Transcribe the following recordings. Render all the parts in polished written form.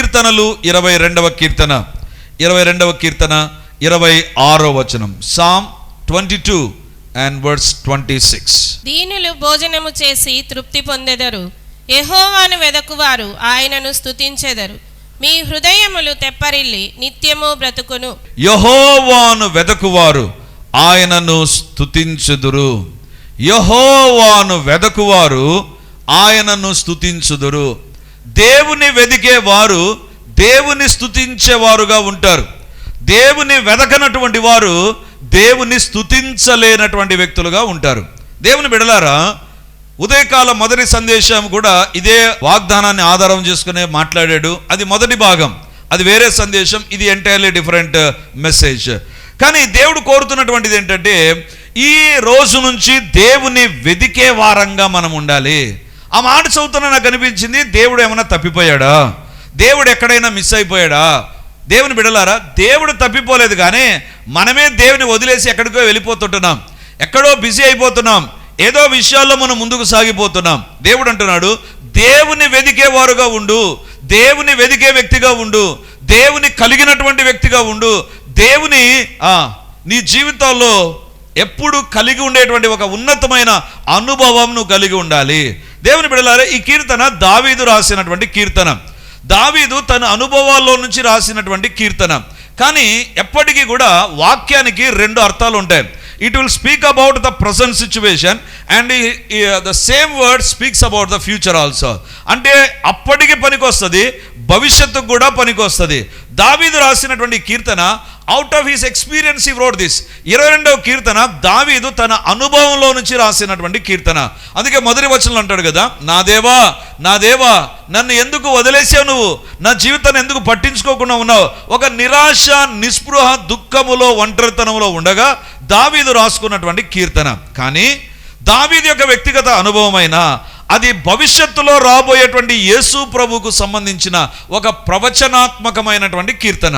కీర్తనలు 22వ కీర్తన 26వ వచనం. Psalm 22 and verse 26. దీనులు భోజనము చేసి తృప్తి పొందెదరు, యెహోవాను వెదకువారు ఆయనను స్తుతించెదరు. మీ హృదయములు తెప్పరిల్లి నిత్యము బ్రతుకును. యెహోవాను వెదకువారు ఆయనను స్తుతించుదురు. యెహోవాను వెదకువారు ఆయనను స్తుతించుదురు. దేవుని వెదికే వారు దేవుని స్తుతించేవారుగా ఉంటారు. దేవుని వెదకనటువంటి వారు దేవుని స్తుతించలేనటువంటి వ్యక్తులుగా ఉంటారు. దేవుని బిడ్డలారా, ఉదయకాల మొదటి సందేశం కూడా ఇదే వాగ్దానాన్ని ఆధారం చేసుకునే మాట్లాడాడు. అది మొదటి భాగం, అది వేరే సందేశం, ఇది ఎంటైర్లీ డిఫరెంట్ మెసేజ్. కానీ దేవుడు కోరుతున్నటువంటిది ఏంటంటే, ఈ రోజు నుంచి దేవుని వెదికే వారంగా మనం ఉండాలి. ఆ మాట చదువుతున్నా నాకు అనిపించింది, దేవుడు ఏమైనా తప్పిపోయాడా, దేవుడు ఎక్కడైనా మిస్ అయిపోయాడా? దేవుని బిడ్డలారా, దేవుడు తప్పిపోలేదు, కానీ మనమే దేవుని వదిలేసి ఎక్కడికో వెళ్ళిపోతుంటున్నాం, ఎక్కడో బిజీ అయిపోతున్నాం, ఏదో విషయాల్లో మనం ముందుకు సాగిపోతున్నాం. దేవుడు అంటున్నాడు, దేవుని వెదికే వారుగా ఉండు, దేవుని వెదికే వ్యక్తిగా ఉండు, దేవుని కలిగినటువంటి వ్యక్తిగా ఉండు. దేవుని నీ జీవితాల్లో ఎప్పుడు కలిగి ఉండేటువంటి ఒక ఉన్నతమైన అనుభవం నువ్వు కలిగి ఉండాలి. దేవుని బిడ్డలారా, ఈ కీర్తన దావీదు రాసినటువంటి కీర్తన, దావీదు తన అనుభవాల్లో నుంచి రాసినటువంటి కీర్తన. కానీ ఎప్పటికీ కూడా వాక్యానికి రెండు అర్థాలు ఉంటాయి. It will speak about the present situation and the same word speaks about the future also. అంటే అప్పటికి పనికొస్తుంది, భవిష్యత్తుకు కూడా పనికొస్తుంది. దావీదు రాసినటువంటి కీర్తన out of his experience he wrote this. 22వ కీర్తన దావీదు తన అనుభవంలో నుంచి రాసినటువంటి కీర్తన. అందుకే మొదటి వచనంలో అంటాడు కదా, నా దేవా నా దేవా నన్ను ఎందుకు వదిలేసావు, నువ్వు నా జీవితాన్ని ఎందుకు పట్టించుకోకుండా ఉన్నావు. ఒక నిరాశ, నిస్పృహ, దుఃఖములో, ఒంటరితనంలో ఉండగా దావీదు రాసుకున్నటువంటి కీర్తన. కానీ దావీదు యొక్క వ్యక్తిగత అనుభవమైన అది భవిష్యత్తులో రాబోయేటువంటి యేసు ప్రభువుకు సంబంధించిన ఒక ప్రవచనాత్మకమైనటువంటి కీర్తన.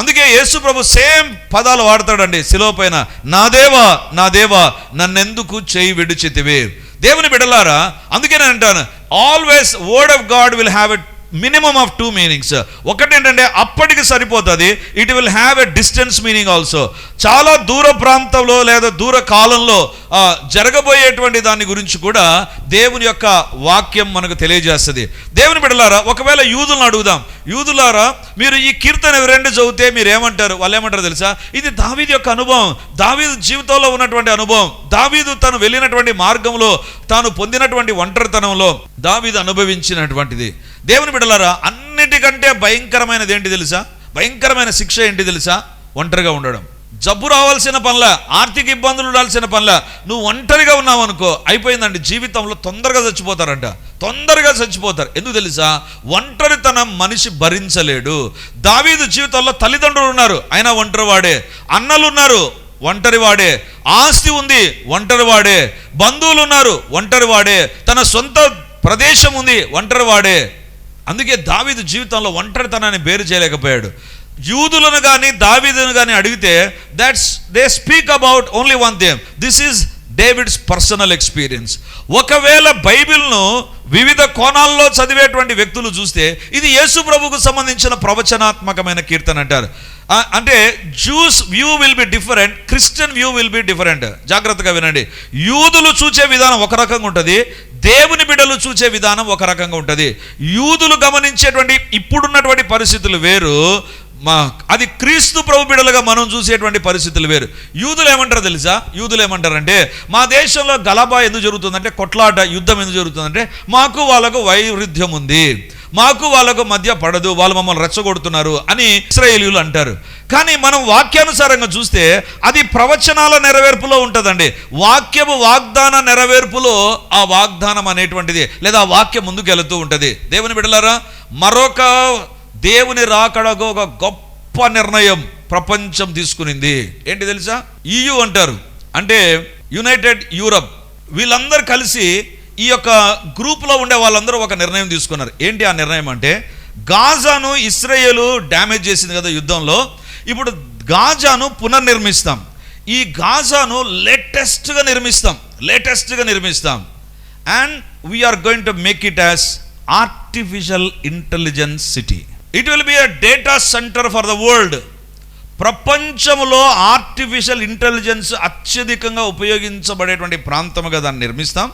అందుకే యేసు ప్రభు సేమ్ పదాలు వాడతాడండి శిలువ పైన, నా దేవా నా దేవా నన్నెందుకు చేయి విడిచితివే. దేవుని బిడ్డలారా, అందుకే నేను అంటాను, always word of God will have a minimum of 2 meanings. ఒకటి ఏంటంటే అప్పటికి సరిపోతుంది, it will have a distance meaning also. చాలా దూర ప్రాంతంలో లేదా దూర కాలంలో జరగబోయేటువంటి దాని గురించి కూడా దేవుని యొక్క వాక్యం మనకు తెలియజేస్తుంది. దేవుని బిడ్డలారా, ఒకవేళ యూదులను అడుగుదాం, యూదులారా మీరు ఈ కీర్తన 22 చదివితే మీరు ఏమంటారు? వాళ్ళు ఏమంటారు తెలుసా? ఇది దావీదు యొక్క అనుభవం, దావీదు జీవితంలో ఉన్నటువంటి అనుభవం, దావీదు తను వెళ్ళినటువంటి మార్గంలో, తాను పొందినటువంటి ఒంటరితనంలో దావీదు అనుభవించినటువంటిది. దేవుని బిడ్డలారా, అన్నిటికంటే భయంకరమైనది ఏంటి తెలుసా? భయంకరమైన శిక్ష ఏంటి తెలుసా? ఒంటరిగా ఉండడం. జబ్బు రావాల్సిన పనుల, ఆర్థిక ఇబ్బందులు ఉండాల్సిన పనుల, నువ్వు ఒంటరిగా ఉన్నావు అనుకో, అయిపోయిందండి. జీవితంలో తొందరగా చచ్చిపోతారంట, తొందరగా చచ్చిపోతారు. ఎందుకు తెలుసా? ఒంటరితనం మనిషి భరించలేడు. దావీదు జీవితంలో తల్లిదండ్రులు ఉన్నారు, అయినా ఒంటరివాడే. అన్నలు ఉన్నారు, ఒంటరివాడే. ఆస్తి ఉంది, ఒంటరివాడే. బంధువులు ఉన్నారు, ఒంటరివాడే. తన సొంత ప్రదేశం ఉంది, ఒంటరివాడే. అందుకే దావీదు జీవితంలో ఒంటరితనాన్ని బేరు చేయలేకపోయాడు. యూదులను కానీ దావీదును కానీ అడిగితే they speak about only one thing, this is David's personal experience. ఒకవేళ బైబిల్ను వివిధ కోణాల్లో చదివేటువంటి వ్యక్తులు చూస్తే ఇది యేసు ప్రభువుకు సంబంధించిన ప్రవచనాత్మకమైన కీర్తన అంటారు. అంటే juice view will be different, Christian view will be different. జాగ్రత్తగా వినండి. యూదులు చూసే విధానం ఒక రకంగా ఉంటుంది, దేవుని బిడ్డలు చూసే విధానం ఒక రకంగా ఉంటుంది. యూదులు గమనించేటువంటి ఇప్పుడున్నటువంటి పరిస్థితులు వేరు, అది క్రీస్తు ప్రభు బిడ్డలుగా మనం చూసేటువంటి పరిస్థితులు వేరు. యూదులు ఏమంటారు తెలుసా? యూదులు ఏమంటారంటే, మా దేశంలో గలబా ఎందుకు జరుగుతుందంటే, కొట్లాట, యుద్ధం ఎందుకు జరుగుతుందంటే, మాకు వాళ్ళకు వైరుధ్యం ఉంది, మాకు వాళ్ళకు మధ్య పడదు, వాళ్ళు మమ్మల్ని రెచ్చగొడుతున్నారు అని ఇశ్రాయేలీయులు అంటారు. కానీ మనం వాక్యానుసారంగా చూస్తే అది ప్రవచనాల నెరవేర్పులో ఉంటుందండి. వాక్యము వాగ్దాన నెరవేర్పులో ఆ వాగ్దానం అనేటువంటిది లేదా ఆ వాక్యం ముందుకు వెళుతూ ఉంటుంది. దేవుని బిడ్డలారా, మరొక దేవుని రాకడకు ఒక గొప్ప నిర్ణయం ప్రపంచం తీసుకునింది. ఏంటి తెలుసా? EU అంటారు, అంటే యునైటెడ్ యూరప్. వీళ్ళందరూ కలిసి ఈ యొక్క గ్రూప్లో ఉండే వాళ్ళందరూ ఒక నిర్ణయం తీసుకున్నారు. ఏంటి ఆ నిర్ణయం అంటే, గాజాను ఇశ్రాయేలు డ్యామేజ్ చేసింది కదా యుద్ధంలో, ఇప్పుడు గాజాను పునర్నిర్మిస్తాం, ఈ గాజాను లేటెస్ట్గా నిర్మిస్తాం and we're going to make it as artificial intelligence city. It will be a data centre for the world. ప్రపంచంలో ఆర్టిఫిషియల్ ఇంటెలిజెన్స్ అత్యధికంగా ఉపయోగించబడేటువంటి ప్రాంతముగా దాన్ని నిర్మిస్తాం.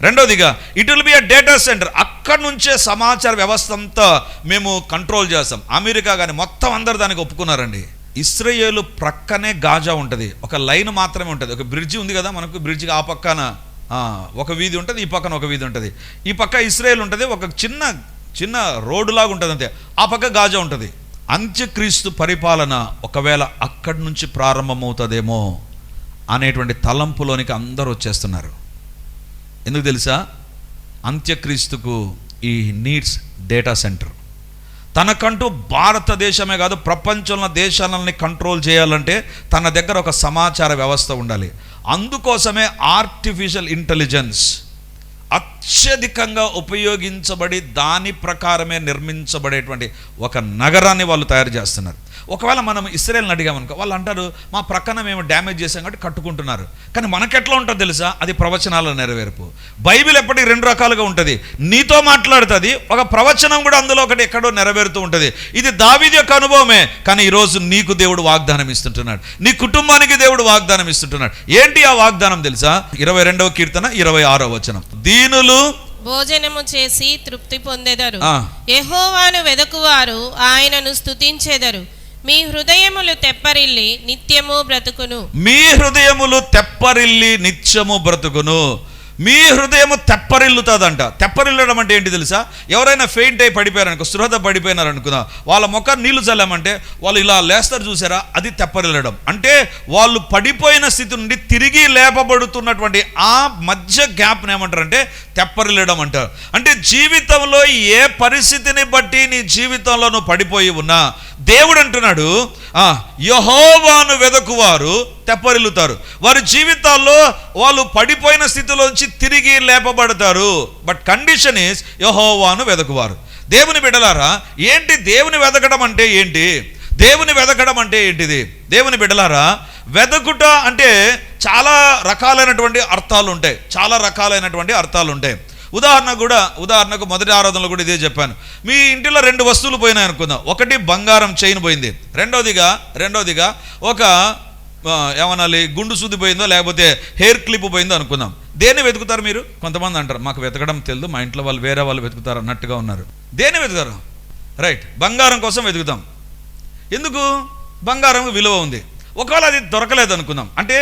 రెండోదిగా it will be a data centre. అక్కడి నుంచే సమాచార వ్యవస్థ అంతా మేము కంట్రోల్ చేస్తాం. అమెరికా కానీ మొత్తం అందరు దానికి ఒప్పుకున్నారండి. ఇస్రాయేలు ప్రక్కనే గాజా ఉంటుంది, ఒక లైన్ మాత్రమే ఉంటుంది. ఒక బ్రిడ్జి ఉంది కదా మనకు, బ్రిడ్జికి ఆ పక్కన ఒక వీధి ఉంటుంది, ఈ పక్కన ఒక వీధి ఉంటుంది. ఈ పక్క ఇస్రాయేల్ ఉంటుంది, ఒక చిన్న చిన్న రోడ్డు లాగా ఉంటుంది అంతే. ఆ పక్క గాజా ఉంటుంది. అంత్యక్రీస్తు పరిపాలన ఒకవేళ అక్కడి నుంచి ప్రారంభమవుతుందేమో అనేటువంటి తలంపులోనికి అందరూ వచ్చేస్తున్నారు. ఎందుకు తెలుసా? అంత్యక్రీస్తుకు ఈ నీడ్స్ డేటా సెంటర్. తనకంటూ భారతదేశమే కాదు ప్రపంచంలో దేశాలని కంట్రోల్ చేయాలంటే తన దగ్గర ఒక సమాచార వ్యవస్థ ఉండాలి. అందుకోసమే ఆర్టిఫిషియల్ ఇంటెలిజెన్స్ అత్యధికంగా ఉపయోగించబడి దాని ప్రకారమే నిర్మించబడేటువంటి ఒక నగరాన్ని వాళ్ళు తయారు చేస్తున్నారు. ఒకవేళ మనం ఇస్రాయేల్ని అడిగామనుకో, వాళ్ళు అంటారు మా ప్రక్కన మేము డ్యామేజ్ చేసాం కాబట్టి కట్టుకుంటున్నారు. కానీ మనకెట్లా ఉంటుందో తెలుసా? అది ప్రవచనాల నెరవేర్పు. బైబిల్ ఎప్పటికీ రెండు రకాలుగా ఉంటుంది. నీతో మాట్లాడుతుంది, ఒక ప్రవచనం కూడా అందులో ఒకటి ఎక్కడో నెరవేరుతూ ఉంటుంది. ఇది దావీదు యొక్క అనుభవమే. కానీ ఈరోజు నీకు దేవుడు వాగ్దానం ఇస్తుంటున్నాడు, నీ కుటుంబానికి దేవుడు వాగ్దానం ఇస్తుంటున్నాడు. ఏంటి ఆ వాగ్దానం తెలుసా? 22వ కీర్తన 26వ వచనం. దీనులు భోజనము చేసి తృప్తి పొందెదరు, యెహోవాను వెదకువారు ఆయనను స్తుతించెదరు. మీ హృదయములు తెప్పరిల్లి నిత్యము బ్రతుకును. మీ హృదయములు తెప్పరిల్లి నిత్యము బ్రతుకును. మీ హృదయము తెప్పరిల్లుతుందంట. తెప్పరిల్లడం అంటే ఏంటి తెలుసా? ఎవరైనా ఫెయింట్ అయి పడిపోయారనుకో, స్పృహత పడిపోయినారు అనుకుందా, వాళ్ళ ముఖం నీళ్లు చల్లామంటే వాళ్ళు ఇలా లేస్తారు చూసారా, అది తెప్పరిల్లడం. అంటే వాళ్ళు పడిపోయిన స్థితి నుండి తిరిగి లేపబడుతున్నటువంటి ఆ మధ్య గ్యాప్ని ఏమంటారంటే తెప్పరిల్లడం అంటారు. అంటే జీవితంలో ఏ పరిస్థితిని బట్టి నీ జీవితంలో నువ్వు పడిపోయి ఉన్నా దేవుడు అంటున్నాడు, యెహోవాను వెదకువారు తెప్పరిల్లుతారు. వారి జీవితాల్లో వాళ్ళు పడిపోయిన స్థితిలోంచి తిరిగి లేపబడతారు. బట్ కండిషన్ ఈస్ యెహోవాను వెదకువారు. దేవుని బిడ్డలారా, ఏంటి దేవుని వెదకడం అంటే ఏంటి? దేవుని వెదకడం అంటే ఏంటిది? దేవుని బిడ్డలారా, వెదకుట అంటే చాలా రకాలైనటువంటి అర్థాలు ఉంటాయి. చాలా రకాలైనటువంటి అర్థాలు ఉంటాయి. ఉదాహరణకు మొదటి ఆరాధనలో కూడా ఇదే చెప్పాను. మీ ఇంటిలో 2 వస్తువులు పోయినాయి అనుకుందాం. ఒకటి బంగారం చైన్ పోయింది, రెండోదిగా ఒక ఏమనాలి గుండు సూది పోయిందో లేకపోతే హెయిర్ క్లిప్ పోయిందో అనుకుందాం. దేన్ని వెతుకుతారు మీరు? కొంతమంది అంటారు మాకు వెతకడం తెలియదు, మా ఇంట్లో వాళ్ళు వేరే వాళ్ళు వెతుకుతారు అన్నట్టుగా ఉన్నారు. దేన్ని వెతుకుతారు? రైట్, బంగారం కోసం వెతుకుతాం. ఎందుకు? బంగారం విలువ ఉంది. ఒకవేళ అది దొరకలేదు అనుకుందాం, అంటే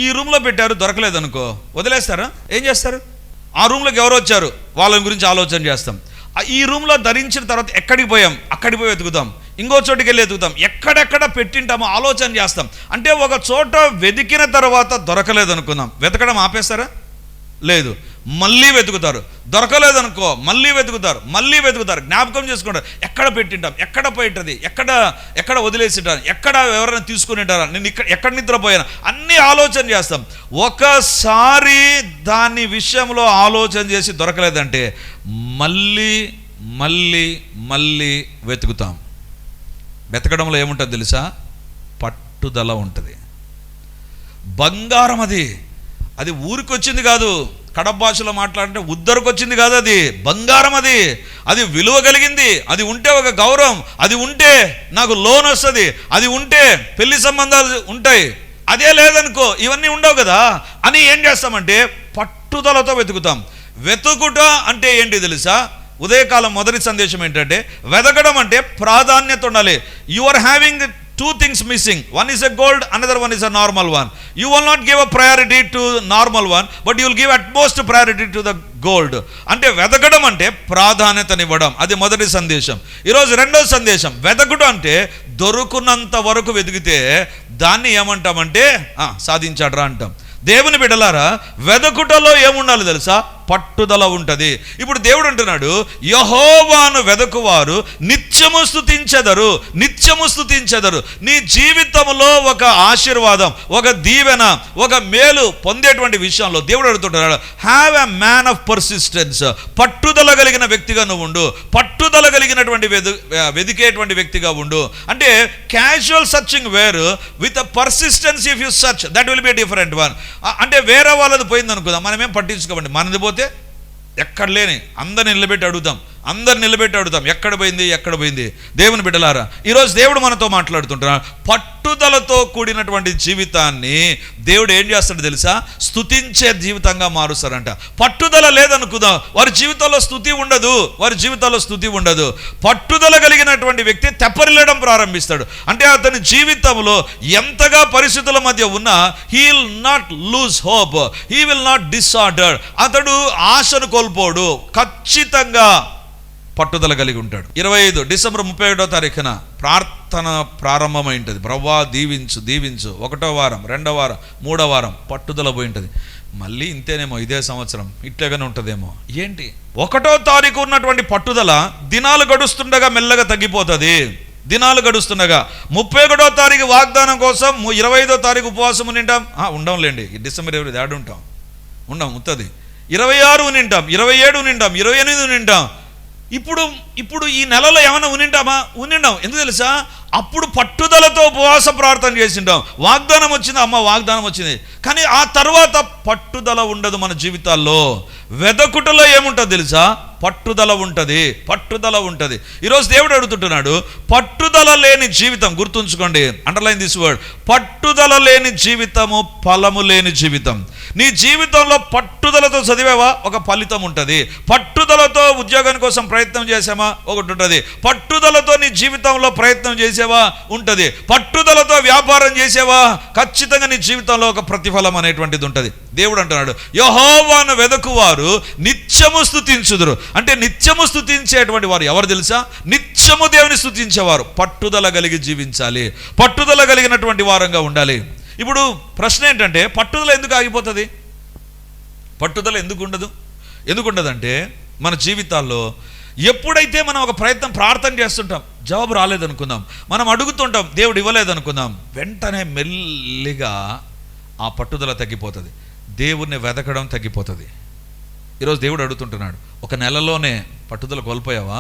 ఈ రూమ్లో పెట్టారు దొరకలేదు అనుకో, వదిలేస్తారా? ఏం చేస్తారు? ఆ రూమ్లోకి ఎవరు వచ్చారు వాళ్ళ గురించి ఆలోచన చేస్తాం. ఈ రూమ్లో ధరించిన తర్వాత ఎక్కడికి పోయాం, అక్కడికి పోయి వెతుకుతాం. ఇంకో చోటుకి వెళ్ళి వెతుకుతాం. ఎక్కడెక్కడ పెట్టింటామో ఆలోచన చేస్తాం. అంటే ఒక చోట వెతికిన తర్వాత దొరకలేదు అనుకుందాం, వెతకడం ఆపేస్తారా? లేదు, మళ్ళీ వెతుకుతారు. దొరకలేదనుకో మళ్ళీ వెతుకుతారు, జ్ఞాపకం చేసుకుంటారు. ఎక్కడ పెట్టింటాం, ఎక్కడ పోయింటది, ఎక్కడ వదిలేసింటాను, ఎక్కడ ఎవరైనా తీసుకుని ఉంటారా, నేను ఎక్కడ నిద్రపోయాను, అన్నీ ఆలోచన చేస్తాం. ఒకసారి దాని విషయంలో ఆలోచన చేసి దొరకలేదంటే మళ్ళీ వెతుకుతాం. వెతకడంలో ఏముంటుంది తెలుసా? పట్టుదల ఉంటుంది. బంగారం అది ఊరికొచ్చింది కాదు, కడప భాషలో మాట్లాడంటే ఉద్దరికి వచ్చింది కాదు, అది బంగారం. అది విలువ కలిగింది. అది ఉంటే ఒక గౌరవం, అది ఉంటే నాకు లోన్ వస్తుంది, అది ఉంటే పెళ్లి సంబంధాలు ఉంటాయి. అదే లేదనుకో ఇవన్నీ ఉండవు కదా అని ఏం చేస్తామంటే పట్టుదలతో వెతుకుతాం. వెతుకుట అంటే ఏంటి తెలుసా? ఉదయకాలం మొదటి సందేశం ఏంటంటే వెతకడం అంటే ప్రాధాన్యత ఉండాలి. You are having 2 things missing. One is a gold, another one is a normal one. You will not give a priority to normal one, but you will give utmost priority to the gold. అంటే వెతకడం అంటే ప్రాధాన్యతనివ్వడం. అది మొదటి సందేశం. ఈరోజు రెండో సందేశం, వెతకడం అంటే దొరుకున్నంత వరకు వెతికితే దాన్ని ఏమంటామంటే సాధించాడ్రా అంటాం. దేవుని బిడ్డలారా, వెదకుటలో ఏముండాలి తెలుసా? పట్టుదల ఉంటుంది. ఇప్పుడు దేవుడు అంటున్నాడు, యెహోవాను వెదకువారు నిత్యము స్తుతించెదరు. నీ జీవితంలో ఒక ఆశీర్వాదం, ఒక దీవెన, ఒక మేలు పొందేటువంటి విషయంలో దేవుడు అడుగుతున్నాడు, have a man of persistence. పట్టుదల కలిగిన వ్యక్తిగా నువ్వు ఉండు, పట్టుదల కలిగినటువంటి వెదికేటువంటి వ్యక్తిగా ఉండు. అంటే క్యాజువల్ సర్చింగ్ వేరు, with persistence if you search that will be a different one. అంటే వేరే వాళ్ళది పోయింది అనుకుందాం, మనమేం పట్టించుకోమండి. మనది పోతే ఎక్కడ లేని అందరిని నిలబెట్టి అడుగుతాం, అందరు నిలబెట్టి అడుగుతాం, ఎక్కడ పోయింది. దేవుని బిడ్డలారా, ఈరోజు దేవుడు మనతో మాట్లాడుతుంటున్నాడు. పట్టుదలతో కూడినటువంటి జీవితాన్ని దేవుడు ఏం చేస్తాడు తెలుసా? స్తుతించే జీవితంగా మారుస్తారంట. పట్టుదల లేదనుకుందాం, వారి జీవితంలో స్తుతి ఉండదు. పట్టుదల కలిగినటువంటి వ్యక్తి తెప్పరిల్లడం ప్రారంభిస్తాడు. అంటే అతని జీవితంలో ఎంతగా పరిస్థితుల మధ్య ఉన్నా he will not lose hope, he will not disorder. అతడు ఆశను కోల్పోడు, ఖచ్చితంగా పట్టుదల కలిగి ఉంటాడు. 25 డిసెంబర్ 31వ తారీఖున ప్రార్థన ప్రారంభమైంటుంది. ప్రభువా దీవించు. 1వ వారం, 2వ వారం, 3వ వారం పట్టుదల పోయి ఉంటుంది. మళ్ళీ ఇంతేనేమో, ఇదే సంవత్సరం ఇట్లాగానే ఉంటుందేమో. ఏంటి 1వ తారీఖు ఉన్నటువంటి పట్టుదల దినాలు గడుస్తుండగా మెల్లగా తగ్గిపోతుంది. 31వ తారీఖు వాగ్దానం కోసం 25వ తారీఖు ఉపవాసం నింటాం. ఉండంలేండి, డిసెంబర్ 20 దాడి ఉండం ముత్తది. 26 నింటాం, 27 నింటాం, 28 నింటాం. ఇప్పుడు ఈ నెలలో ఏమైనా ఉనింటామా? ఎందుకు తెలుసా? అప్పుడు పట్టుదలతో ఉపవాస ప్రార్థన చేసింటాం. వాగ్దానం వచ్చింది, అమ్మ వాగ్దానం వచ్చింది, కానీ ఆ తర్వాత పట్టుదల ఉండదు మన జీవితాల్లో. వెదకుటలో ఏముంటుంది తెలుసా? పట్టుదల ఉంటుంది. ఈరోజు దేవుడు అడుగుతుంటున్నాడు, పట్టుదల లేని జీవితం, గుర్తుంచుకోండి, అండర్లైన్ దిస్ వర్డ్, పట్టుదల లేని జీవితము ఫలము లేని జీవితం. నీ జీవితంలో పట్టుదలతో చదివావా? ఒక ఫలితం ఉంటుంది. పట్టుదలతో ఉద్యోగం కోసం ప్రయత్నం చేసామా? ఒకటి ఉంటుంది. పట్టుదలతో నీ జీవితంలో ప్రయత్నం చేసేవా? ఉంటుంది. పట్టుదలతో వ్యాపారం చేసేవా? ఖచ్చితంగా నీ జీవితంలో ఒక ప్రతిఫలం అనేటువంటిది ఉంటుంది. దేవుడు అంటున్నాడు, యెహోవాను వెదకువారు నిత్యము స్తుతించుదురు. అంటే నిత్యము స్తుతించేటువంటి వారు ఎవరు తెలుసా? నిత్యము దేవుని స్తుతించేవారు. పట్టుదల కలిగి జీవించాలి, పట్టుదల కలిగినటువంటి వారంగా ఉండాలి. ఇప్పుడు ప్రశ్న ఏంటంటే, పట్టుదల ఎందుకు ఆగిపోతుంది? పట్టుదల ఎందుకు ఉండదంటే, మన జీవితాల్లో ఎప్పుడైతే మనం ఒక ప్రార్థన చేస్తుంటాం, జవాబు రాలేదనుకుందాం, మనం అడుగుతుంటాం, దేవుడు ఇవ్వలేదనుకుందాం, వెంటనే మెల్లిగా ఆ పట్టుదల తగ్గిపోతుంది, దేవుణ్ణి వెతకడం తగ్గిపోతుంది. ఈరోజు దేవుడు అడుగుతుంటున్నాడు, ఒక నెలలోనే పట్టుదల కోల్పోయావా?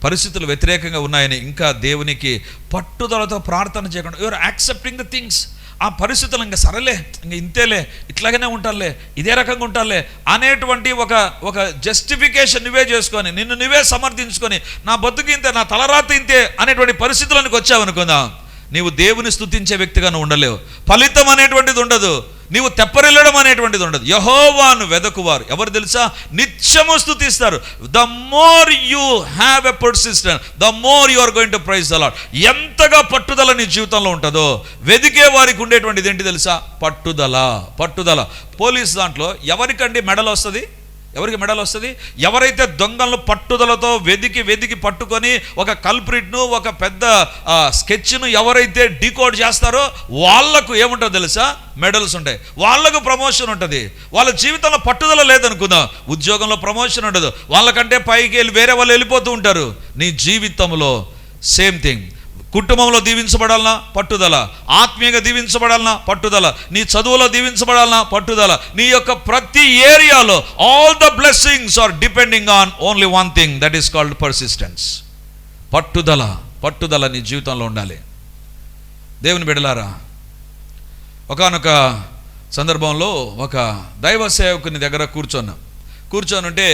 పరిస్థితులు వ్యతిరేకంగా ఉన్నాయని ఇంకా దేవునికి పట్టుదలతో ప్రార్థన చేయకుండా యూఆర్ యాక్సెప్టింగ్ ద థింగ్స్. ఆ పరిస్థితులు ఇంకా సరేలే, ఇంక ఇంతేలే, ఇట్లాగనే ఉంటానులే, ఇదే రకంగా ఉంటానులే అనేటువంటి ఒక జస్టిఫికేషన్ నువ్వే చేసుకొని, నిన్ను నువ్వే సమర్థించుకొని, నా బతుకు ఇంతే, నా తలరాత ఇంతే అనేటువంటి పరిస్థితులకు వచ్చావనుకుందాం, నీవు దేవుని స్తుతించే వ్యక్తిగా నువ్వు ఉండలేవు. ఫలితం అనేటువంటిది ఉండదు, నీవు తెప్పరిల్లడం అనేటువంటిది ఉండదు. యెహోవాను వెదకువారు ఎవరు తెలుసా? నిత్యము స్తుతిస్తారు. The more you have a persistence, the more you are going to praise the Lord. ఎంతగా పట్టుదల నీ జీవితంలో ఉంటుందో, వెదికే వారికి ఉండేటువంటిది ఏంటి తెలుసా? పట్టుదల. పోలీస్ దాంట్లో ఎవరికండి మెడల్ వస్తుంది? ఎవరైతే దొంగలను పట్టుదలతో వెదికి పట్టుకొని ఒక కల్ప్రిట్ను, ఒక పెద్ద స్కెచ్ను ఎవరైతే డీకోడ్ చేస్తారో వాళ్లకు ఏముంటుందో తెలుసా? మెడల్స్ ఉంటాయి, వాళ్లకు ప్రమోషన్ ఉంటుంది. వాళ్ళ జీవితంలో పట్టుదల లేదనుకుందాం, ఉద్యోగంలో ప్రమోషన్ ఉండదు, వాళ్ళకంటే పైకి వెళ్ళి వేరే వాళ్ళు వెళ్ళిపోతూ ఉంటారు. నీ జీవితంలో సేమ్ థింగ్. కుటుంబంలో దీవించబడాలన్నా పట్టుదల, ఆత్మీయంగా దీవించబడాలన్నా పట్టుదల, నీ చదువులో దీవించబడాలన్నా పట్టుదల, నీ యొక్క ప్రతి ఏరియాలో all the blessings are depending on only one thing, that is called persistence. పట్టుదల నీ జీవితంలో ఉండాలి. దేవుని బిడ్డలారా, ఒకానొక సందర్భంలో ఒక దైవ సేవకుని దగ్గర కూర్చొనుంటే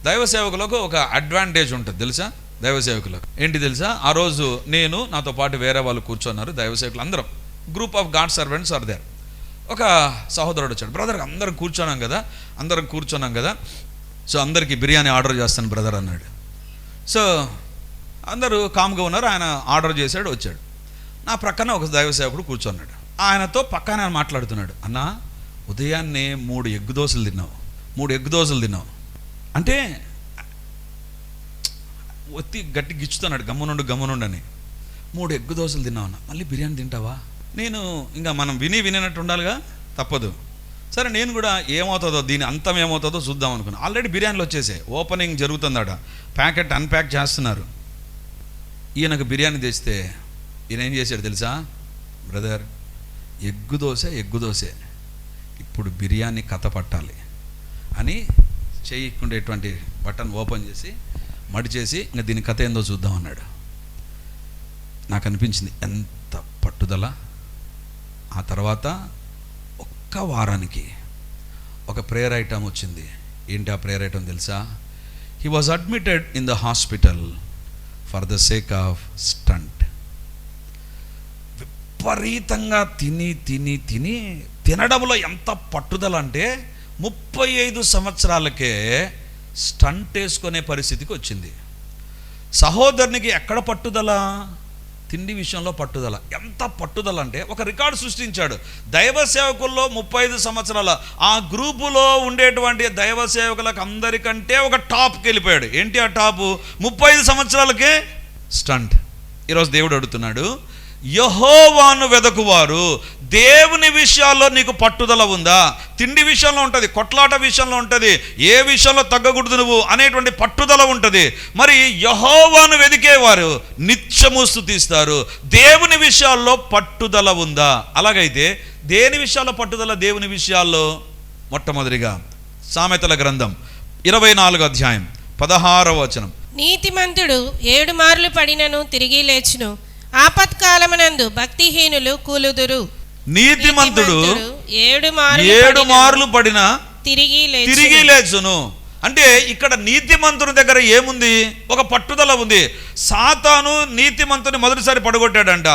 దైవ సేవకులకు ఒక అడ్వాంటేజ్ ఉంటుంది తెలుసా? దైవ సేవకులకు ఏంటి తెలుసా? ఆ రోజు నేను, నాతో పాటు వేరే వాళ్ళు కూర్చున్నారు, దైవ సేవకులు అందరం, group of God servants are there. ఒక సహోదరుడు వచ్చాడు, బ్రదర్ అందరం కూర్చున్నాం కదా, సో అందరికీ బిర్యానీ ఆర్డర్ చేస్తాను బ్రదర్ అన్నాడు. సో అందరూ కామ్గా ఉన్నారు, ఆయన ఆర్డర్ చేశాడు, వచ్చాడు. నా ప్రక్కన ఒక దైవ సేవకుడు కూర్చున్నాడు, ఆయనతో పక్కన ఆయన మాట్లాడుతున్నాడు. అన్నా, ఉదయాన్నే 3 ఎగ్ దోశలు తిన్నావు అంటే ఒత్తి గట్టి గిచ్చుతున్నాడు, గమ్మునుండు అని. 3 ఎగ్ దోశలు తిన్నావన్నా, మళ్ళీ బిర్యానీ తింటావా? నేను ఇంకా మనం వినినట్టు ఉండాలిగా, తప్పదు. సరే నేను కూడా ఏమవుతుందో, దీని అంతం ఏమవుతుందో చూద్దాం అనుకున్నాను. ఆల్రెడీ బిర్యానీలు వచ్చేసాయి, ఓపెనింగ్ జరుగుతుందట, ప్యాకెట్ అన్ప్యాక్ చేస్తున్నారు. ఈయనకు బిర్యానీ తెస్తే ఈయన ఏం చేశాడు తెలుసా? బ్రదర్, ఎగ్గు దోశ ఇప్పుడు బిర్యానీ కథ పట్టాలి అని చేయకుండేటువంటి బటన్ ఓపెన్ చేసి మడిచేసి ఇంకా దీని కథ ఏందో చూద్దాం అన్నాడు. నాకు అనిపించింది ఎంత పట్టుదల. ఆ తర్వాత ఒక్క వారానికి ఒక ప్రేయర్ ఐటమ్ వచ్చింది. ఏంటి ఆ ప్రేయర్ ఐటమ్ తెలుసా? He was admitted in the hospital for the sake of stunt. విపరీతంగా తినడంలో ఎంత పట్టుదల అంటే 35 సంవత్సరాలకే స్టంట్ వేసుకునే పరిస్థితికి వచ్చింది. సహోదరునికి ఎక్కడ పట్టుదల? తిండి విషయంలో పట్టుదల. ఎంత పట్టుదల అంటే ఒక రికార్డు సృష్టించాడు. దైవ సేవకుల్లో 35 సంవత్సరాల ఆ గ్రూపులో ఉండేటువంటి దైవ సేవకులకు అందరికంటే ఒక టాప్కి వెళ్ళిపోయాడు. ఏంటి ఆ టాపు? 35 సంవత్సరాలకే స్టంట్. ఈరోజు దేవుడు అడుగుతున్నాడు, యెహోవాను వెదకువారు, దేవుని విషయాల్లో నీకు పట్టుదల ఉందా? తిండి విషయంలో ఉంటుంది, కొట్లాట విషయంలో ఉంటుంది, ఏ విషయంలో తగ్గకూడదు నువ్వు అనేటువంటి పట్టుదల ఉంటుంది. మరి యెహోవాను వెదికేవారు నిత్యము స్తుతిస్తారు. దేవుని విషయాల్లో పట్టుదల ఉందా? అలాగైతే దేని విషయాల్లో పట్టుదల? దేవుని విషయాల్లో మొట్టమొదటిగా సామెతల గ్రంథం 24వ అధ్యాయం 16వ వచనం. నీతిమంతుడు 7 మార్లు పడినను తిరిగి లేచును, ఆపత్కాలమునందు భక్తిహీనులు కూలుదురు. నీతిమంతుడు 7 మార్లు పడినా తిరిగి లేచును. అంటే ఇక్కడ నీతిమంతుని దగ్గర ఏముంది? ఒక పట్టుదల ఉంది. సాతాను నీతిమంతుని మొదటిసారి పడగొట్టాడంట.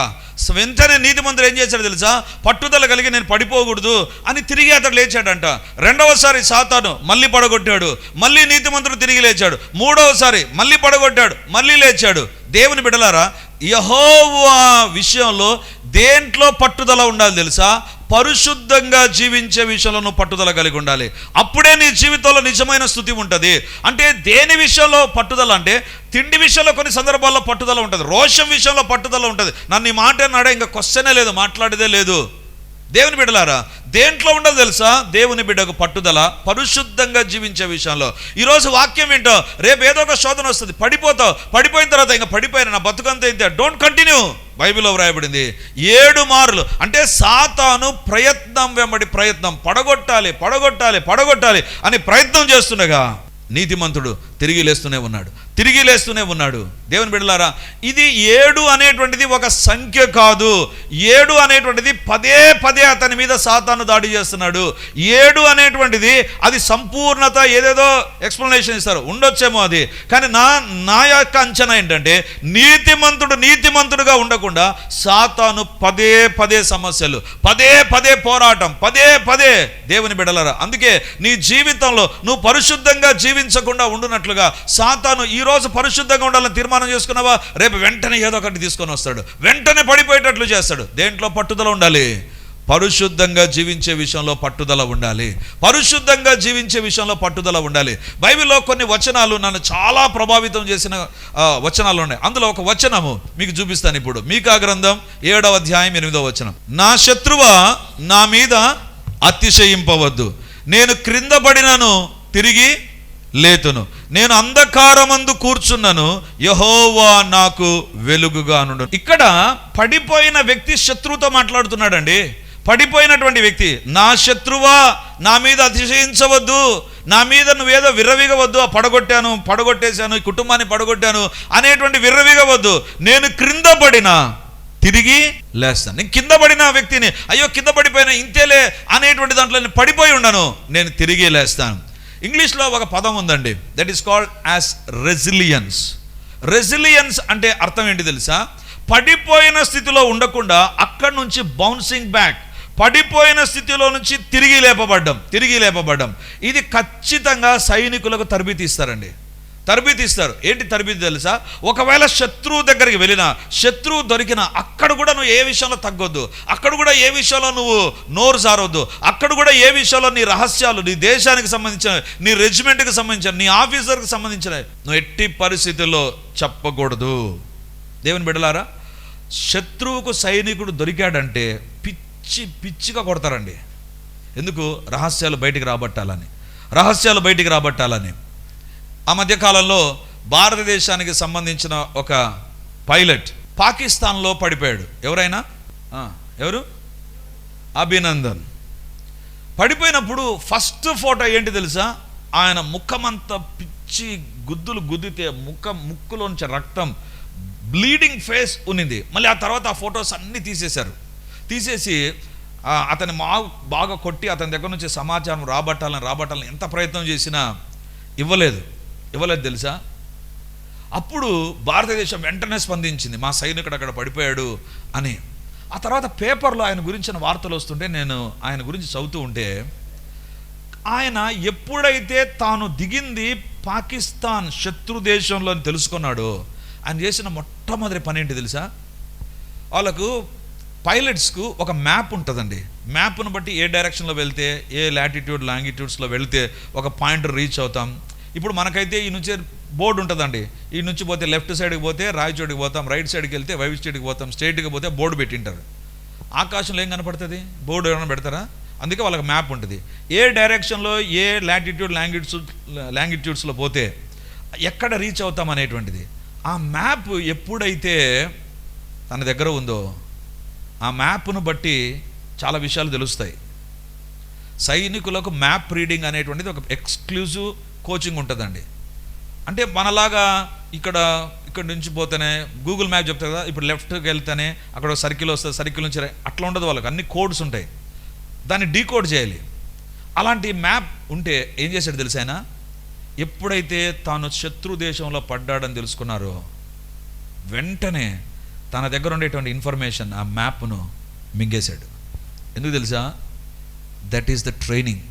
వెంటనే నీతిమంతుడు ఏం చేశాడు తెలుసా? పట్టుదల కలిగి నేను పడిపోకూడదు అని తిరిగి అతడు లేచాడంట. రెండవసారి సాతాను మళ్ళీ పడగొట్టాడు, మళ్ళీ నీతిమంతుడు తిరిగి లేచాడు. మూడవసారి మళ్ళీ పడగొట్టాడు, మళ్ళీ లేచాడు. దేవుని బిడ్డలారా, యెహోవా విషయంలో దేంట్లో పట్టుదల ఉండాలి తెలుసా? పరిశుద్ధంగా జీవించే విషయంలో నువ్వు పట్టుదల కలిగి ఉండాలి. అప్పుడే నీ జీవితంలో నిజమైన స్తుతి ఉంటుంది. అంటే దేని విషయంలో పట్టుదల అంటే తిండి విషయంలో కొన్ని సందర్భాల్లో పట్టుదల ఉంటుంది, రోషం విషయంలో పట్టుదల ఉంటుంది. నన్ను ఈ మాట అన్నాడే, ఇంకా క్వశ్చనే లేదు, మాట్లాడేదే లేదు. దేవుని బిడ్డలారా, దేంట్లో ఉండదు తెలుసా? దేవుని బిడ్డకు పట్టుదల పరిశుద్ధంగా జీవించే విషయంలో. ఈరోజు వాక్యం ఏంటో, రేపు ఏదో ఒక శోధన వస్తుంది, పడిపోతావు, పడిపోయిన తర్వాత ఇంకా పడిపోయిన నా బతుకంతా ఇంతే, డోంట్ కంటిన్యూ. బైబిల్లో వ్రాయబడింది 7 మార్లు. అంటే సాతాను ప్రయత్నం వెంబడి ప్రయత్నం, పడగొట్టాలి అని ప్రయత్నం చేస్తుండగా నీతిమంతుడు తిరిగి లేస్తూనే ఉన్నాడు. దేవుని బిడ్డలారా, ఇది 7 అనేటువంటిది ఒక సంఖ్య కాదు. 7 అనేటువంటిది పదే అతని మీద సాతాను దాడి చేస్తున్నాడు. 7 అనేటువంటిది అది సంపూర్ణత. ఏదేదో ఎక్స్ప్లెనేషన్ ఇస్తారు, ఉండొచ్చేమో అది. కానీ నా యొక్క అంచనా ఏంటంటే నీతిమంతుడుగా ఉండకుండా సాతాను పదే సమస్యలు, పదే పోరాటం, పదే. దేవుని బిడ్డలారా, అందుకే నీ జీవితంలో నువ్వు పరిశుద్ధంగా జీవించకుండా ఉండునట్లుగా సాతాను ఈరోజు పరిశుద్ధంగా ఉండాలని తీర్మానం చేసుకున్నావా, రేపు వెంటనే ఏదో ఒకటి తీసుకొని వస్తాడు, వెంటనే పడిపోయేటట్లు చేస్తాడు. దేంట్లో పట్టుదల ఉండాలి? పరిశుద్ధంగా జీవించే విషయంలో పట్టుదల ఉండాలి. బైబిల్లో కొన్ని వచనాలు నన్ను చాలా ప్రభావితం చేసిన వచనాలు ఉన్నాయి. అందులో ఒక వచనము మీకు చూపిస్తాను ఇప్పుడు. మీకా గ్రంథం 7వ అధ్యాయం 8వ వచనం. నా శత్రువా నా మీద అతిశయింపవద్దు, నేను క్రింద పడినను తిరిగి లేతును, నేను అంధకారమందు కూర్చున్నను, యెహోవా నాకు వెలుగుగా నుండు. ఇక్కడ పడిపోయిన వ్యక్తి శత్రువుతో మాట్లాడుతున్నాడండి. పడిపోయినటువంటి వ్యక్తి, నా శత్రువా నా మీద అతిశయించవద్దు, నా మీద నువ్వేదో విర్రవీగవద్దు, పడగొట్టేశాను, ఈ కుటుంబాన్ని పడగొట్టాను అనేటువంటి విర్రవీగవద్దు. నేను క్రింద పడినా తిరిగి లేస్తాను. నేను కింద పడిన వ్యక్తిని, అయ్యో కింద పడిపోయినా ఇంతేలే అనేటువంటి దాంట్లో నేను పడిపోయి ఉండను, నేను తిరిగి లేస్తాను. ఇంగ్లీష్లో ఒక పదం ఉందండి, that is called as resilience. Resilience అంటే అర్థం ఏంటి తెలుసా? పడిపోయిన స్థితిలో ఉండకుండా అక్కడి నుంచి బౌన్సింగ్ బ్యాక్, పడిపోయిన స్థితిలో నుంచి తిరిగి లేపబడ్డం. ఇది ఖచ్చితంగా సైనికులకు తరబితి ఇస్తారండి. ఏంటి తరబితి తెలుసా? ఒకవేళ శత్రువు దగ్గరికి వెళ్ళినా, శత్రువు దొరికినా, అక్కడ కూడా నువ్వు ఏ విషయంలో తగ్గొద్దు, అక్కడ కూడా ఏ విషయంలో నువ్వు నోరు జారొద్దు, అక్కడ కూడా ఏ విషయంలో నీ రహస్యాలు, నీ దేశానికి సంబంధించిన, నీ రెజిమెంట్కి సంబంధించిన, నీ ఆఫీసర్కి సంబంధించిన నువ్వు ఎట్టి పరిస్థితుల్లో చెప్పకూడదు. దేవుని బిడ్డలారా, శత్రువుకు సైనికుడు దొరికాడంటే పిచ్చిగా కొడతారండి. ఎందుకు? రహస్యాలు బయటికి రాబట్టాలని. ఆ మధ్యకాలంలో భారతదేశానికి సంబంధించిన ఒక పైలట్ పాకిస్తాన్లో పడిపోయాడు. ఎవరు? అభినందన్. పడిపోయినప్పుడు ఫస్ట్ ఫోటో ఏంటి తెలుసా? ఆయన ముఖమంతా పిచ్చి గుద్దులు గుద్దితే ముక్కులోంచి రక్తం, బ్లీడింగ్ ఫేస్ ఉన్నింది. మళ్ళీ ఆ తర్వాత ఆ ఫొటోస్ అన్నీ తీసేసి అతన్ని బాగా కొట్టి అతని దగ్గర నుంచి సమాచారం రాబట్టాలని ఎంత ప్రయత్నం చేసినా ఇవ్వలేదు. ఇవ్వలేదు తెలుసా? అప్పుడు భారతదేశం వెంటనే స్పందించింది, మా సైనికుడు అక్కడ పడిపోయాడు అని. ఆ తర్వాత పేపర్లో ఆయన గురించిన వార్తలు వస్తుంటే నేను ఆయన గురించి చదువుతూ ఉంటే, ఆయన ఎప్పుడైతే తాను దిగింది పాకిస్తాన్ శత్రు దేశంలో అని తెలుసుకున్నాడో, ఆయన చేసిన మొట్టమొదటి పని ఏంటి తెలుసా? వాళ్ళకు పైలట్స్కు ఒక మ్యాప్ ఉంటుందండి. మ్యాప్ను బట్టి ఏ డైరెక్షన్లో వెళ్తే, ఏ లాటిట్యూడ్ లాంగిట్యూడ్స్లో వెళ్తే ఒక పాయింట్ రీచ్ అవుతాం. ఇప్పుడు మనకైతే ఈ నుంచి బోర్డు ఉంటుందండి, ఈ నుంచి పోతే లెఫ్ట్ సైడ్కి పోతే రాయచోటికి పోతాం, రైట్ సైడ్కి వెళ్తే వైవి స్టేట్కి పోతాం, స్ట్రైట్కి పోతే బోర్డు పెట్టింటారు. ఆకాశంలో ఏం కనపడుతుంది? బోర్డు ఏమైనా పెడతారా? అందుకే వాళ్ళకి మ్యాప్ ఉంటుంది. ఏ డైరెక్షన్లో ఏ లాటిట్యూడ్ లాంగిట్యూడ్స్లో పోతే ఎక్కడ రీచ్ అవుతాం అనేటువంటిది. ఆ మ్యాప్ ఎప్పుడైతే తన దగ్గర ఉందో, ఆ మ్యాప్ను బట్టి చాలా విషయాలు తెలుస్తాయి. సైనికులకు మ్యాప్ రీడింగ్ అనేటువంటిది ఒక ఎక్స్క్లూజివ్ కోచింగ్ ఉంటుందండి. అంటే మనలాగా ఇక్కడ నుంచి పోతేనే గూగుల్ మ్యాప్ చెప్తారు కదా, ఇప్పుడు లెఫ్ట్కి వెళ్తేనే అక్కడ సర్కిల్ వస్తుంది, సర్కిల్ నుంచి అట్లా ఉండదు. వాళ్ళకి అన్ని కోడ్స్ ఉంటాయి, దాన్ని డీకోడ్ చేయాలి. అలాంటి మ్యాప్ ఉంటే ఏం చేశాడు తెలుసా ఆయన? ఎప్పుడైతే తాను శత్రు దేశంలో పడ్డాడని తెలుసుకున్నారో, వెంటనే తన దగ్గర ఉండేటువంటి ఇన్ఫర్మేషన్ ఆ మ్యాప్ను మింగేశాడు. ఎందుకు తెలుసా? That is the training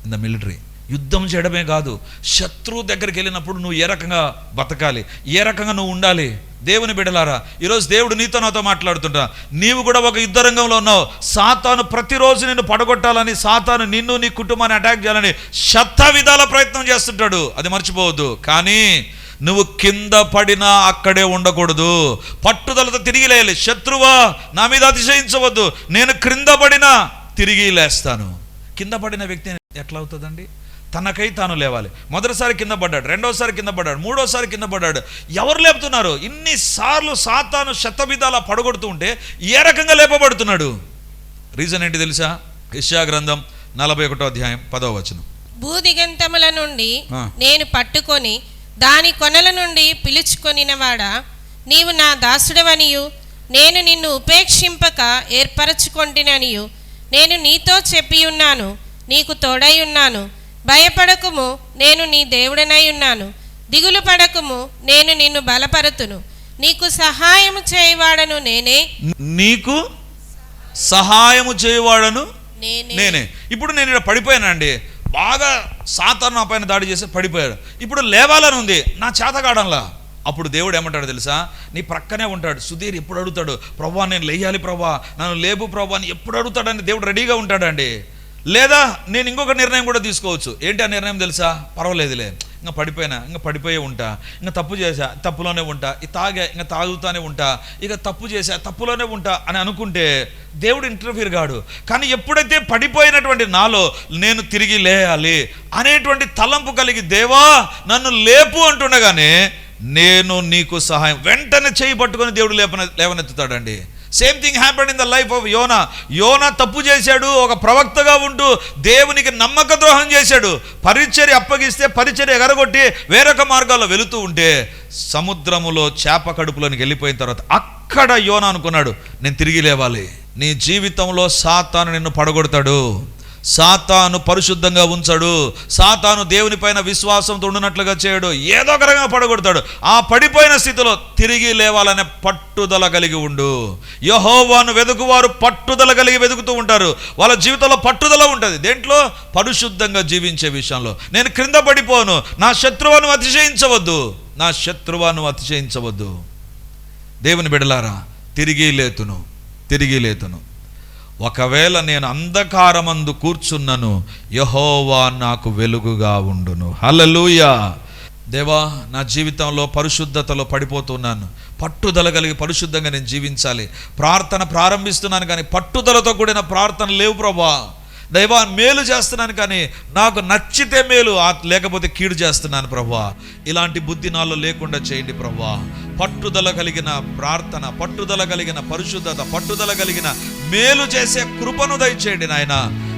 in the military. యుద్ధం చేయడమే కాదు, శత్రువు దగ్గరికి వెళ్ళినప్పుడు నువ్వు ఏ రకంగా బతకాలి, ఏ రకంగా నువ్వు ఉండాలి. దేవుని బిడ్డలారా, ఈరోజు దేవుడు నీతో నాతో మాట్లాడుతుంటా. నీవు కూడా ఒక యుద్ధ రంగంలో ఉన్నావు. సాతాను ప్రతిరోజు నిన్ను పడగొట్టాలని, సాతాను నిన్ను నీ కుటుంబాన్ని అటాక్ చేయాలని శత విధాల ప్రయత్నం చేస్తుంటాడు, అది మర్చిపోవద్దు. కానీ నువ్వు కింద పడినా అక్కడే ఉండకూడదు, పట్టుదలతో తిరిగి లేయాలి. శత్రువా, నా మీద అతిశయించవద్దు, నేను క్రింద పడినా తిరిగి లేస్తాను. కింద పడిన వ్యక్తి ఎట్లా అవుతుందండి? తనకై తాను లేవాలి. మొదటిసారి కింద పడ్డాడు, రెండోసారి కింద పడ్డాడు, మూడోసారి కింద పడ్డాడు. ఎవరు లేపుతున్నారు? ఇన్నిసార్లు సాతాను శతవిధాల పడగొడుతూ ఉంటే ఏ రకంగా లేపబడుతున్నాడు? రీజన్ ఏంటి తెలుసా? యెషయా గ్రంథం 41వ అధ్యాయం 10వ వచనం. భూదిగంతముల నుండి నేను పట్టుకొని దాని కొనల నుండి పిలుచుకొనినవాడా, నీవు నా దాసుడవనియు నేను నిన్ను ఉపేక్షింపక ఏర్పరచుకొంటిననియు నేను నీతో చెప్పి ఉన్నాను. నీకు తోడై ఉన్నాను. భయపడకుము, నేను నీ దేవుడనై ఉన్నాను. దిగులు పడకుము, నేను నిన్ను బలపరుతును. నీకు సహాయము చేయవాడను నేనే. నీకు సహాయము చేయవాడను నేనే. ఇప్పుడు నేను ఇక్కడ పడిపోయానండి, బాగా సాతాను నా పైన దాడి చేసి పడిపోయాడు. ఇప్పుడు లేవాలని ఉంది, నా చేతగాడంలా. అప్పుడు దేవుడు ఏమంటాడు తెలుసా? నీ ప్రక్కనే ఉంటాడు. సుధీర్ ఎప్పుడు అడుగుతాడు, ప్రభా నేను లేయాలి ప్రభా, నన్ను లేపు ప్రభా అని ఎప్పుడు అడుగుతాడని దేవుడు రెడీగా ఉంటాడండి. లేదా నేను ఇంకొక నిర్ణయం కూడా తీసుకోవచ్చు. ఏంటి ఆ నిర్ణయం తెలుసా? పర్వాలేదులే, ఇంకా పడిపోయినా ఇంకా పడిపోయే ఉంటా, ఇంకా తప్పు చేసా తప్పులోనే ఉంటా, తాగా ఇంకా తాగుతానే ఉంటా, ఇక తప్పు చేసా తప్పులోనే ఉంటా అని అనుకుంటే దేవుడు ఇంటర్ఫీర్ కాడు. కానీ ఎప్పుడైతే పడిపోయినటువంటి నాలో నేను తిరిగి లేయాలి అనేటువంటి తలంపు కలిగి, దేవా నన్ను లేపు అంటుండగానే నేను నీకు సహాయం, వెంటనే చేయి పట్టుకొని దేవుడు లేవనెత్తుతాడండి. Same thing happened in the life of యోనా. యోనా తప్పు చేశాడు, ఒక ప్రవక్తగా ఉంటూ దేవునికి నమ్మక ద్రోహం చేశాడు. పరిచర్య అప్పగిస్తే పరిచర్య ఎగరగొట్టి వేరొక మార్గాల్లో వెళుతూ ఉంటే సముద్రములో చేప కడుపులోనికి వెళ్ళిపోయిన తర్వాత అక్కడ యోనా అనుకున్నాడు, నేను తిరిగి లేవాలి. నీ జీవితంలో సాతాను నిన్ను పడగొడతాడు, సాతాను పరిశుద్ధంగా ఉంచాడు, సాతాను దేవుని పైన విశ్వాసంతో ఉండినట్లుగా చేయడు, ఏదో ఒక రకంగా పడగొడతాడు. ఆ పడిపోయిన స్థితిలో తిరిగి లేవాలనే పట్టుదల కలిగి ఉండు. యెహోవాను వెదుకువారు పట్టుదల కలిగి వెతుకుతూ ఉంటారు. వాళ్ళ జీవితంలో పట్టుదల ఉంటుంది. దేంట్లో? పరిశుద్ధంగా జీవించే విషయంలో. నేను క్రింద పడిపోను, నా శత్రువును అతిశయించవద్దు, నా శత్రువును అతిశయించవద్దు. దేవుని బిడ్డలారా, తిరిగి లేతును. ఒకవేళ నేను అంధకారమందు కూర్చున్నను, యెహోవా నాకు వెలుగుగా ఉండును. హల్లెలూయా. దేవా, నా జీవితంలో పరిశుద్ధతలో పడిపోతున్నాను, పట్టుదల కలిగి పరిశుద్ధంగా నేను జీవించాలి. ప్రార్థన ప్రారంభిస్తున్నాను కానీ పట్టుదలతో కూడిన ప్రార్థన లేవు ప్రభా. దైవా, మేలు చేస్తున్నాను కానీ నాకు నచ్చితే మేలు, లేకపోతే కీడు చేస్తున్నాను ప్రభా. ఇలాంటి బుద్ధి నాలో లేకుండా చేయండి ప్రభా. పట్టుదల కలిగిన ప్రార్థన, పట్టుదల కలిగిన పరిశుద్ధత, పట్టుదల కలిగిన మేలు చేసే కృపను దయచేయండి నాయన.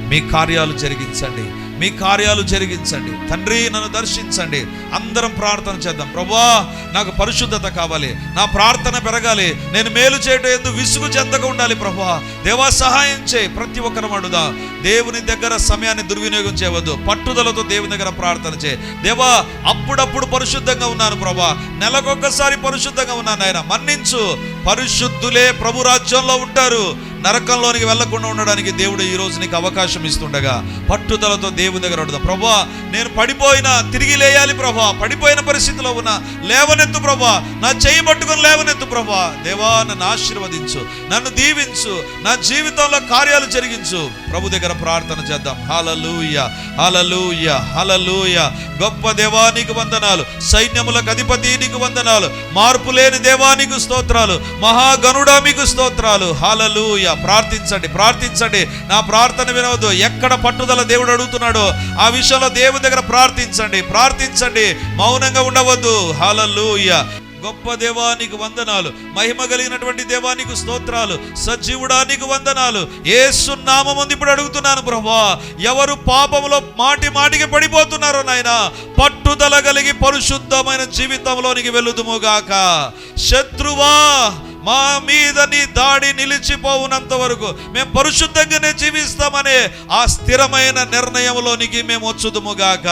మీ కార్యాలు జరిగించండి. మీ కార్యాలు జరిగించండి తండ్రి. నన్ను దర్శించండి. అందరం ప్రార్థన చేద్దాం. ప్రభువా, నాకు పరిశుద్ధత కావాలి, నా ప్రార్థన పెరగాలి, నేను మేలు చేయడం ఎందుకు విసుగు చెందక ఉండాలి. ప్రభువా దేవా, సహాయం చేయి. ప్రతి ఒక్కరం అడుగుదా. దేవుని దగ్గర సమయాన్ని దుర్వినియోగం చేయవద్దు. పట్టుదలతో దేవుని దగ్గర ప్రార్థన చేయి. దేవా, అప్పుడప్పుడు పరిశుద్ధంగా ఉన్నాను ప్రభా, నెలకొక్కసారి పరిశుద్ధంగా ఉన్నాను ఆయన, మన్నించు. పరిశుద్ధులే ప్రభు రాజ్యంలో ఉంటారు. నరకంలోనికి వెళ్లకుండా ఉండడానికి దేవుడు ఈ రోజు నీకు అవకాశం ఇస్తుండగా పట్టుదలతో దేవుని దగ్గర అడుగుదాం. ప్రభా, నేను పడిపోయినా తిరిగి లేయాలి ప్రభా, పడిపోయిన పరిస్థితిలో ఉన్నా లేవనెత్తు ప్రభా, నా చేయి పట్టుకొని లేవనెత్తు ప్రభా. దేవా, నన్ను ఆశీర్వదించు, నన్ను దీవించు, నా జీవితంలో కార్యాలు జరిగించు. ప్రభు దగ్గర ప్రార్థన చేద్దాం. హల్లెలూయా, హల్లెలూయా, హల్లెలూయా. గొప్ప దేవా నీకు వందనాలు, సైన్యములకు అధిపతి నీకు వందనాలు, మార్పు లేని దేవా నీకు స్తోత్రాలు, మహాగణుడా మీకు స్తోత్రాలు. హల్లెలూయా. ప్రార్థించండి, ప్రార్థించండి. నా ప్రార్థన వినవద్దు. ఎక్కడ పట్టుదల దేవుడు అడుగుతున్నాడో ఆ విషయంలో దేవుని దగ్గర ప్రార్థించండి, ప్రార్థించండి, మౌనంగా ఉండవద్దు. హల్లెలూయా. గొప్ప దేవా నీకు వందనాలు, మహిమ కలిగినటువంటి దేవా నీకు స్తోత్రాలు, సజీవుడా నీకు వందనాలు. యేసు నామమున ఇప్పుడు అడుగుతున్నాను ప్రభువా, ఎవరు పాపములో మాటి మాటికి పడిపోతున్నారో నాయనా, పట్టుదల కలిగి పరిశుద్ధమైన జీవితంలోనికి వెళుదుముగాక. శత్రువా, మా మీద నీ దాడి నిలిచిపోవునంత వరకు మేము పరిశుద్ధంగానే జీవిస్తామనే ఆ స్థిరమైన నిర్ణయంలోనికి మేము వచ్చుదుముగాక.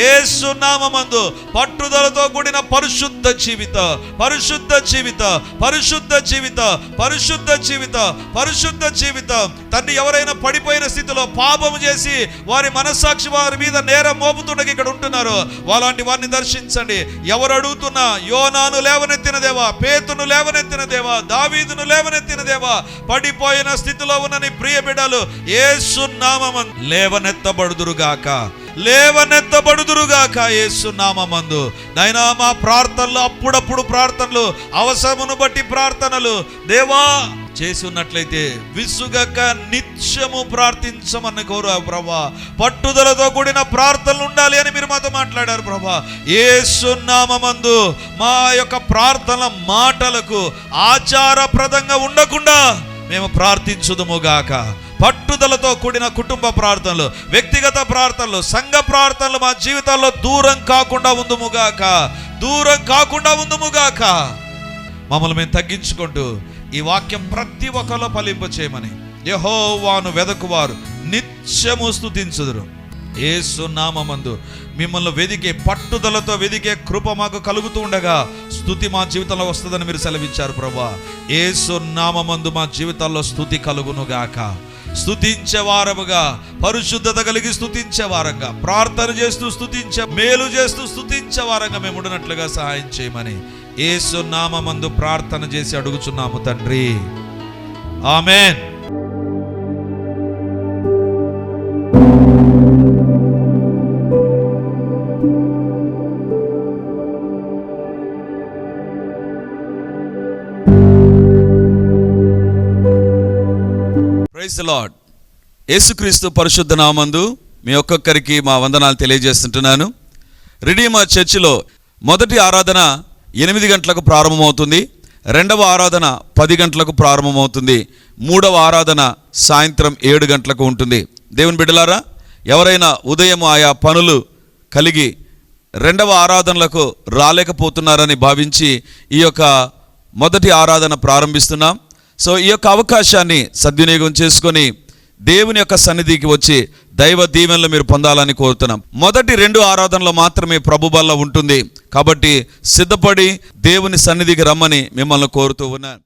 యేసు నామమందు పట్టుదలతో కూడిన పరిశుద్ధ జీవిత, పరిశుద్ధ జీవిత, పరిశుద్ధ జీవిత, పరిశుద్ధ జీవిత, పరిశుద్ధ జీవితం. తండ్రి, ఎవరైనా పడిపోయిన స్థితిలో పాపము చేసి వారి మనస్సాక్షి వారి మీద నేరం మోపుతుండగా ఇక్కడ ఉంటున్నారు, వాళ్ళంటి వారిని దర్శించండి. ఎవరు అడుగుతున్నా, యోనాను లేవనెత్తిన దేవా, పేతును లేవనెత్తిన దేవా, దావీదును లేవనెత్తిన దేవా, పడిపోయిన స్థితిలో ఉన్న నీ ప్రియ బిడ్డలు యేసు నామమందు లేవనెత్తబడుదురుగాక, లేవనెత్తబడుదురుగాక. యేసు నామమందు నాయనా, మా ప్రార్థనలు అప్పుడప్పుడు ప్రార్థనలు, అవసరమును బట్టి ప్రార్థనలు దేవా చేసి ఉన్నట్లయితే విసుగక నిత్యము ప్రార్థించమని కోరు ప్రభా. పట్టుదలతో కూడిన ప్రార్థనలు ఉండాలి అని మీరు మాతో మాట్లాడారు ప్రభా. యేసు నామమందు మా యొక్క ప్రార్థన మాటలకు ఆచారప్రదంగా ఉండకుండా మేము ప్రార్థించుదుముగాక. పట్టుదలతో కూడిన కుటుంబ ప్రార్థనలు, వ్యక్తిగత ప్రార్థనలు, సంఘ ప్రార్థనలు మా జీవితాల్లో దూరం కాకుండా ఉందుముగాక, దూరం కాకుండా ఉందుముగాక. మమ్మల్ని మేము తగ్గించుకుంటూ ఈ వాక్యం ప్రతి ఒక్కరిలో ఫలింప చేయమని, యెహోవాను వెదకువారు నిత్యము స్తుతించుదురు. యేసు నామమందు మిమ్మల్ని వెదికే, పట్టుదలతో వెదికే కృప మాకు కలుగుతూ ఉండగా స్తుతి మా జీవితంలో వస్తుందని మీరు సెలవిచ్చారు ప్రభా. యేసు నామమందు మా జీవితాల్లో స్తుతి కలుగునుగాక. స్తుతించే వారముగా, పరిశుద్ధత కలిగి స్తుతించే వారంగా, ప్రార్థన చేస్తూ స్తుతించే, మేలు చేస్తూ స్తుతించే వారంగా మేము ఉండినట్లుగా సహాయం చేయమని యేసు నామమందు ప్రార్థన చేసి అడుగుచున్నాము తండ్రి. ఆమేన్. Praise the Lord. యేసుక్రీస్తు పరిశుద్ధ నామందు మీ ఒక్కొక్కరికి మా వందనాలు తెలియజేస్తుంటున్నాను. రిడీమర్ చర్చిలో మొదటి ఆరాధన 8 గంటలకు ప్రారంభమవుతుంది, రెండవ ఆరాధన 10 గంటలకు ప్రారంభమవుతుంది, మూడవ ఆరాధన సాయంత్రం 7 గంటలకు ఉంటుంది. దేవుని బిడ్డలారా, ఎవరైనా ఉదయం ఆయా పనులు కలిగి రెండవ ఆరాధనలకు రాలేకపోతున్నారని భావించి ఈ యొక్క మొదటి ఆరాధన ప్రారంభిస్తున్నాం. సో ఈ యొక్క అవకాశాన్ని సద్వినియోగం చేసుకొని దేవుని యొక్క సన్నిధికి వచ్చి దైవ దీవెనలు మీరు పొందాలని కోరుతున్నాం. మొదటి 2 ఆరాధనలు మాత్రమే ప్రభు బల్ల ఉంటుంది కాబట్టి సిద్ధపడి దేవుని సన్నిధికి రమ్మని మిమ్మల్ని కోరుతూ ఉన్నాను.